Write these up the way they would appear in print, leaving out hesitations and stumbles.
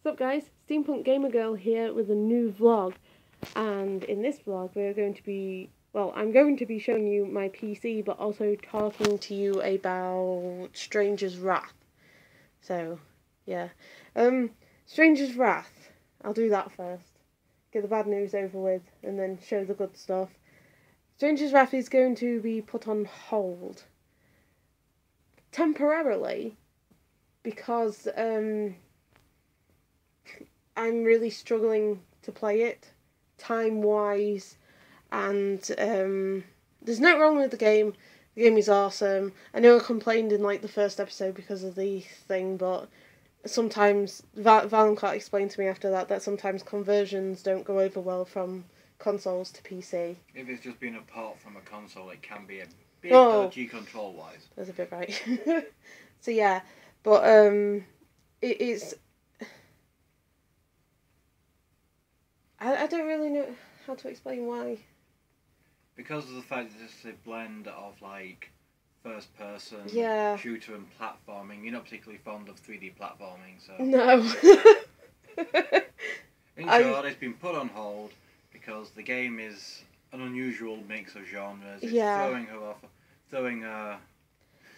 What's up guys, Steampunk Gamer Girl here with a new vlog, and in this vlog I'm going to be showing you my PC but also talking to you about Stranger's Wrath. So, yeah. Stranger's Wrath, I'll do that first. Get the bad news over with and then show the good stuff. Stranger's Wrath is going to be put on hold. Temporarily, because I'm really struggling to play it, time-wise, and there's no wrong with the game. The game is awesome. I know I complained in like the first episode because of the thing, but sometimes Valencourt explained to me after that sometimes conversions don't go over well from consoles to PC. If it's just been a port from a console, it can be a bit dodgy control-wise. That's a bit right. So yeah, but it's. I don't really know how to explain why. Because of the fact that it's a blend of like first person shooter and platforming. You're not particularly fond of 3D platforming, so no. In short, it's been put on hold because the game is an unusual mix of genres. It's throwing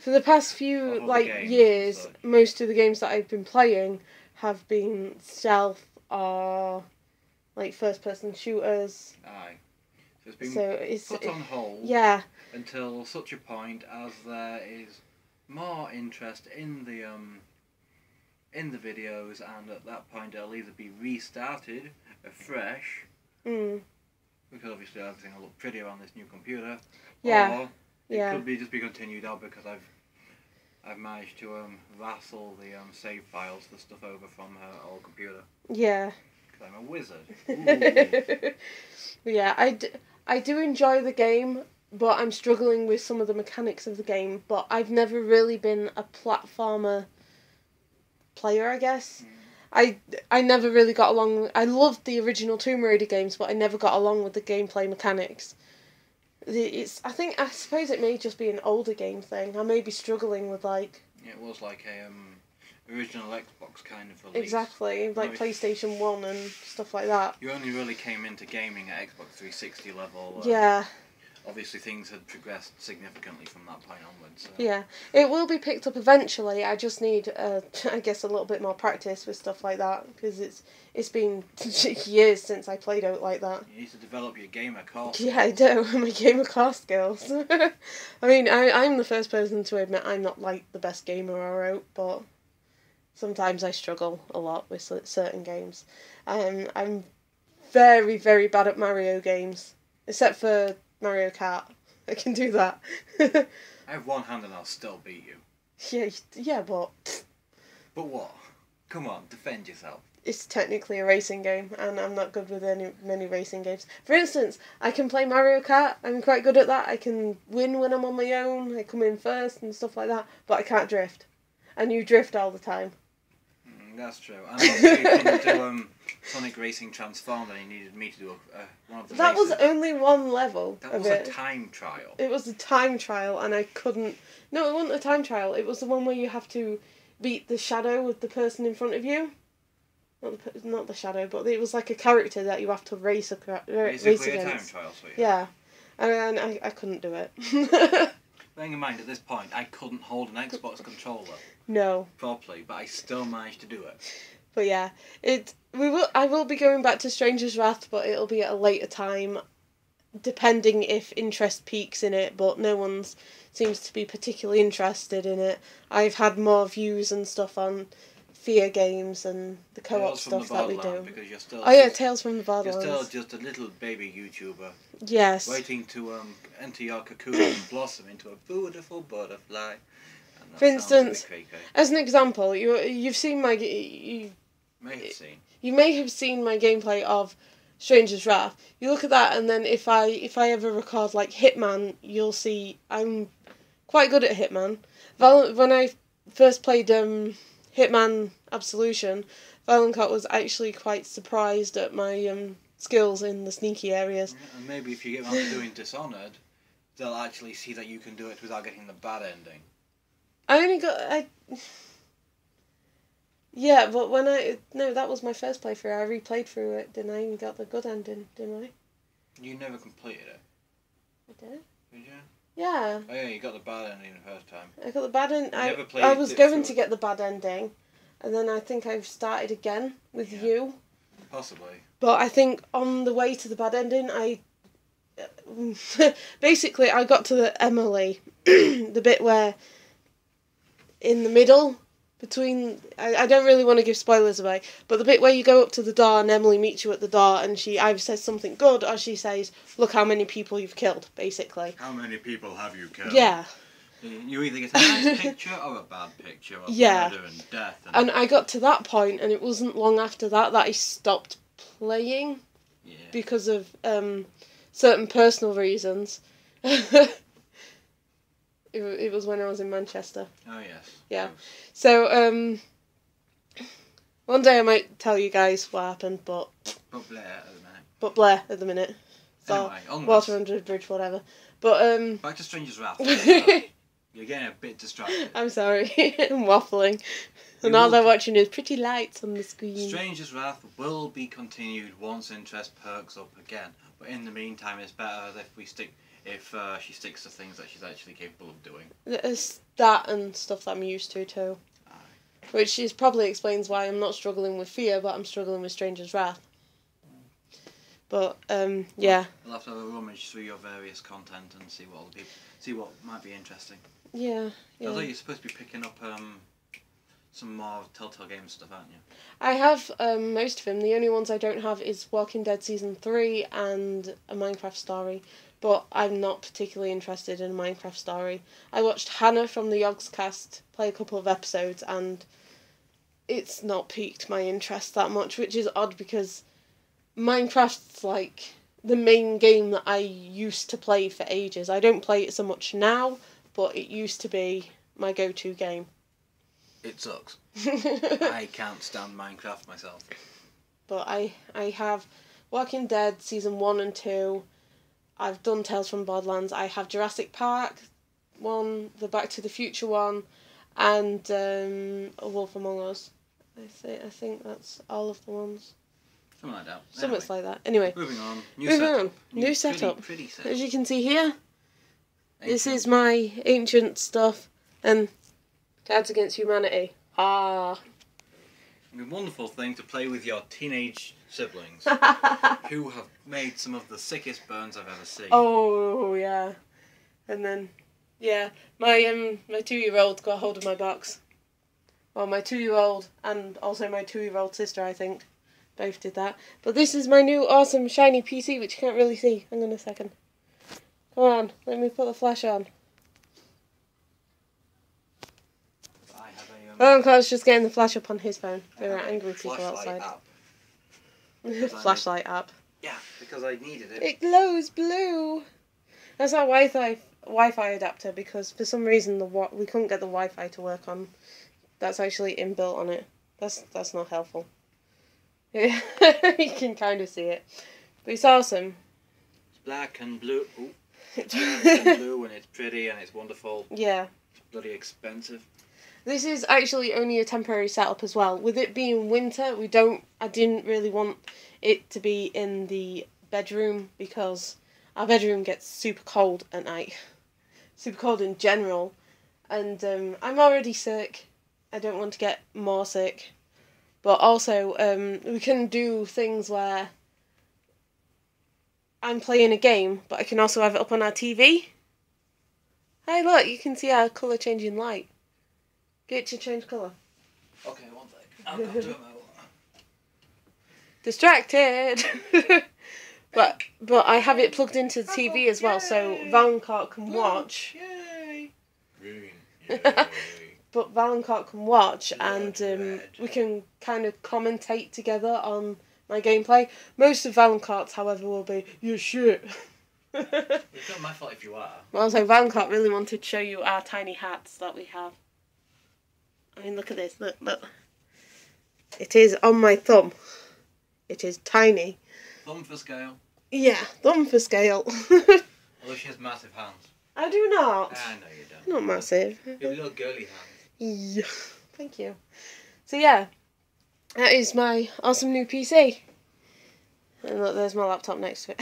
for the past few years, most of the games that I've been playing have been stealth or like first-person shooters. Aye. So it's been put on hold. Yeah. Until such a point as there is more interest in the videos, and at that point it'll either be restarted afresh. Because obviously everything will look prettier on this new computer. Yeah. Or it could just be continued on because I've managed to wrestle the save files, the stuff over from her old computer. Yeah. I'm a wizard. Yeah, I do enjoy the game, but I'm struggling with some of the mechanics of the game. But I've never really been a platformer player, I guess. I never really got along. I loved the original Tomb Raider games, but I never got along with the gameplay mechanics. I suppose it may just be an older game thing. I may be struggling with like. It was like a original Xbox kind of release. Exactly, like PlayStation 1 and stuff like that. You only really came into gaming at Xbox 360 level. Yeah. Obviously things had progressed significantly from that point onwards. So. Yeah, it will be picked up eventually. I just need, I guess, a little bit more practice with stuff like that, because it's been years since I played out like that. You need to develop your gamer core skills. Yeah, I do. My gamer core skills. I mean, I'm the first person to admit I'm not like the best gamer out, but sometimes I struggle a lot with certain games. I'm very, very bad at Mario games, except for Mario Kart. I can do that. I have one hand and I'll still beat you. Yeah, but... But what? Come on, defend yourself. It's technically a racing game, and I'm not good with many racing games. For instance, I can play Mario Kart. I'm quite good at that. I can win when I'm on my own. I come in first and stuff like that. But I can't drift. And you drift all the time. That's true. And also you couldn't do Sonic Racing Transform, and you needed me to do one of the That races. was only one level. That was a time trial. It was a time trial, and I couldn't... No, it wasn't a time trial. It was the one where you have to beat the shadow of the person in front of you. Not the shadow, but it was like a character that you have to race against. Basically a time trial, so yeah. And I couldn't do it. Bearing in mind, at this point, I couldn't hold an Xbox controller. No. Properly, but I still managed to do it. But yeah, I will be going back to Stranger's Wrath, but it'll be at a later time, depending if interest peaks in it, but no one seems to be particularly interested in it. I've had more views and stuff on Fear games and the co-op stuff that we do. Because you're still Tales from the Borderlands. You're still just a little baby YouTuber. Yes. Waiting to enter your cocoon and blossom into a beautiful butterfly. For instance, as an example, you've seen my you may have seen my gameplay of Stranger's Wrath. You look at that, and then if I ever record like Hitman, you'll see I'm quite good at Hitman. When I first played Hitman Absolution, Valencourt was actually quite surprised at my skills in the sneaky areas. And maybe if you get around to doing Dishonored, they'll actually see that you can do it without getting the bad ending. Yeah, but no, that was my first playthrough. I replayed through it, didn't I? And got the good ending, didn't I? You never completed it. I did. Did you? Yeah. Oh yeah, you got the bad ending the first time. I got the bad ending. I was going to get the bad ending, and then I think I've started again with you. Possibly. But I think on the way to the bad ending, I basically I got to the Emily, the bit where in the middle between. I don't really want to give spoilers away, but the bit where you go up to the door and Emily meets you at the door, and she either says something good or she says, "Look how many people you've killed," basically. How many people have you killed? Yeah. You either get a nice picture or a bad picture of murder and death. And I got to that point, and it wasn't long after that I stopped playing. Yeah. Because of certain personal reasons. It was when I was in Manchester. Oh, yes. Yeah. So, one day I might tell you guys what happened, but Blair at the minute. So, anyway, water under the bridge, whatever. But, back to Stranger's Wrath. You're getting a bit distracted. I'm sorry. I'm waffling. And all they're watching is pretty lights on the screen. Stranger's Wrath will be continued once interest perks up again. But in the meantime, it's better if she sticks to things that she's actually capable of doing. It's that and stuff that I'm used to too. Aye. Which probably explains why I'm not struggling with Fear, but I'm struggling with Stranger's Wrath. But yeah. We'll have to have a rummage through your various content and see what might be interesting. Yeah. I thought you're supposed to be picking up some more Telltale Games stuff, aren't you? I have most of them. The only ones I don't have is Walking Dead Season 3 and a Minecraft story. But I'm not particularly interested in a Minecraft story. I watched Hannah from the Yogscast play a couple of episodes, and it's not piqued my interest that much, which is odd because Minecraft's like the main game that I used to play for ages. I don't play it so much now, but it used to be my go-to game. It sucks. I can't stand Minecraft myself. But I have Walking Dead Season 1 and 2. I've done Tales from Borderlands. I have Jurassic Park 1, the Back to the Future one, and A Wolf Among Us. I think that's all of the ones. Something like that. Something like that. Anyway. Moving on. New setup. Pretty setup. As you can see here, this is my ancient stuff and Cards Against Humanity. A wonderful thing to play with your teenage siblings who have made some of the sickest burns I've ever seen. Oh, yeah. And then, yeah, my 2-year-old got hold of my box. Well, my 2-year-old and also my 2-year-old sister, I think, both did that. But this is my new awesome shiny PC, which you can't really see. Hang on a second. Come on, let me put the flash on. Carl's just getting the flash up on his phone. There are angry people outside. Flashlight app. Yeah, because I needed it. It glows blue. That's our Wi-Fi adapter because for some reason we couldn't get the Wi-Fi to work on. That's actually inbuilt on it. That's not helpful. Yeah, you can kind of see it, but it's awesome. It's black and blue. Ooh. It's black and blue, and it's pretty and it's wonderful. Yeah. It's bloody expensive. This is actually only a temporary setup as well. With it being winter, I didn't really want it to be in the bedroom because our bedroom gets super cold at night. Super cold in general. And I'm already sick. I don't want to get more sick. But also, we can do things where I'm playing a game, but I can also have it up on our TV. Hey, look, you can see our colour changing light. Get it to change colour. Okay, one sec. I'll do it. Distracted! but I have it plugged into the TV as well, so Valencourt can watch. Yay! Green. Yay. But Valencourt can watch, and we can kind of commentate together on my gameplay. Most of Valencourt's, however, will be, "You shit." It's not my fault if you are. Well, so Valencourt really wanted to show you our tiny hats that we have. I mean, look at this. Look. It is on my thumb. It is tiny. Thumb for scale? Yeah, thumb for scale. Although she has massive hands. I do not. I know you don't. Not massive. You have little girly hands. Yeah. Thank you. So yeah, That is my awesome new PC. And look, there's my laptop next to it.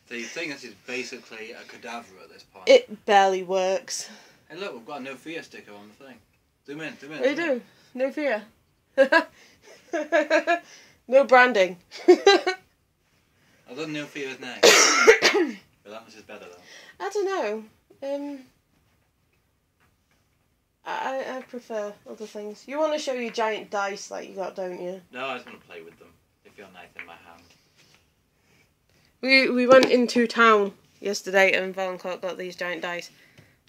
So you think this is basically a cadaver at this point? It barely works. Hey look, we've got a no fear sticker on the thing. Zoom in. We do. No fear. No branding. I don't know fear is nice. But that much is better though. I don't know. I prefer other things. You want to show your giant dice like you got, don't you? No, I just want to play with them. They feel nice in my hand. We went into town yesterday and Valancourt got these giant dice.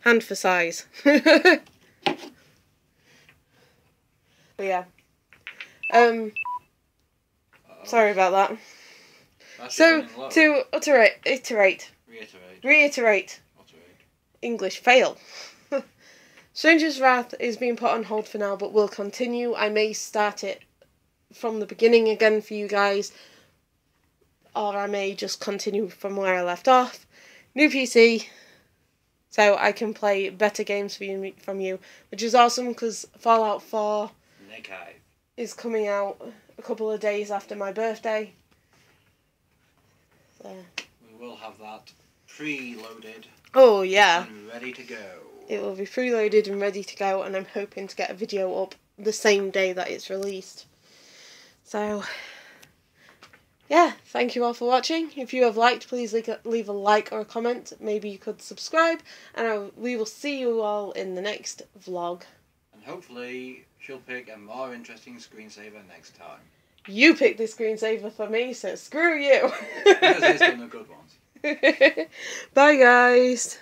Hand for size. But yeah. Sorry about that. So, to reiterate. English fail. Stranger's Wrath is being put on hold for now, but will continue. I may start it from the beginning again for you guys, or I may just continue from where I left off. New PC, so I can play better games from you, which is awesome because Fallout 4 is coming out a couple of days after my birthday. So. We will have that preloaded. Oh yeah. And ready to go. It will be preloaded and ready to go, and I'm hoping to get a video up the same day that it's released. So, yeah, thank you all for watching. If you have liked, please leave a like or a comment. Maybe you could subscribe, and we will see you all in the next vlog. And hopefully she'll pick a more interesting screensaver next time. You picked the screensaver for me, so screw you. Because there's no good ones. Bye, guys.